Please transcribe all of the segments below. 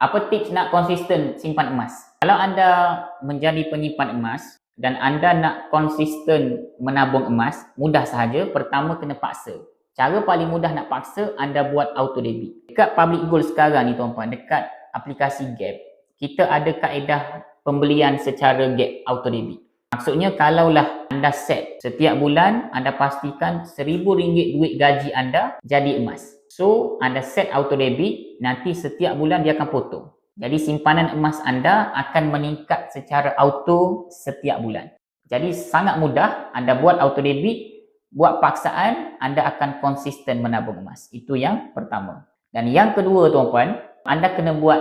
Apa tips nak konsisten simpan emas? Kalau anda menjadi penyimpan emas dan anda nak konsisten menabung emas, mudah sahaja. Pertama, kena paksa. Cara paling mudah nak paksa, anda buat auto debit. Dekat Public Gold sekarang ni tuan-tuan, dekat aplikasi Gap, kita ada kaedah pembelian secara Gap auto debit. Maksudnya kalaulah anda set setiap bulan, anda pastikan RM1,000 duit gaji anda jadi emas. So, anda set auto debit, nanti setiap bulan dia akan potong. Jadi simpanan emas anda akan meningkat secara auto setiap bulan. Jadi sangat mudah, anda buat auto debit, buat paksaan, anda akan konsisten menabung emas. Itu yang pertama. Dan yang kedua tuan-puan, anda kena buat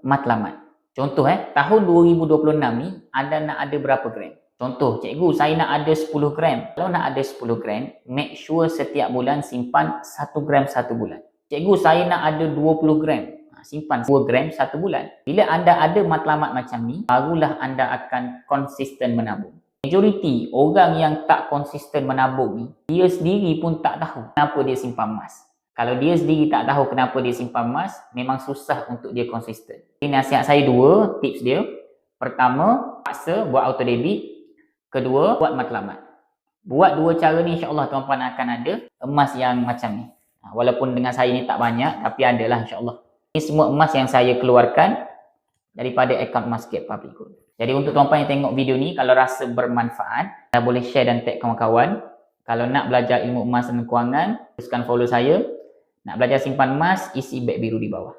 matlamat. Contoh tahun 2026 ni, anda nak ada berapa gram? Contoh, cikgu saya nak ada 10 gram. Kalau nak ada 10 gram, make sure setiap bulan simpan 1 gram 1 bulan. Cikgu saya nak ada 20 gram. Simpan 2 gram 1 bulan. Bila anda ada matlamat macam ni, barulah anda akan konsisten menabung. Majoriti orang yang tak konsisten menabung ni, dia sendiri pun tak tahu kenapa dia simpan emas. Kalau dia sendiri tak tahu kenapa dia simpan emas, memang susah untuk dia konsisten. Jadi nasihat saya dua, tips dia. Pertama, paksa buat auto debit. Kedua, buat matlamat. Buat dua cara ni, insyaAllah tuan-puan akan ada emas yang macam ni. Walaupun dengan saya ni tak banyak, tapi adalah insyaAllah. Ini semua emas yang saya keluarkan daripada akaun Emas Gap Public Gold. Jadi untuk tuan-puan yang tengok video ni, kalau rasa bermanfaat, anda boleh share dan tag kawan-kawan. Kalau nak belajar ilmu emas dan kewangan, teruskan follow saya. Nak belajar simpan emas, isi beg biru di bawah.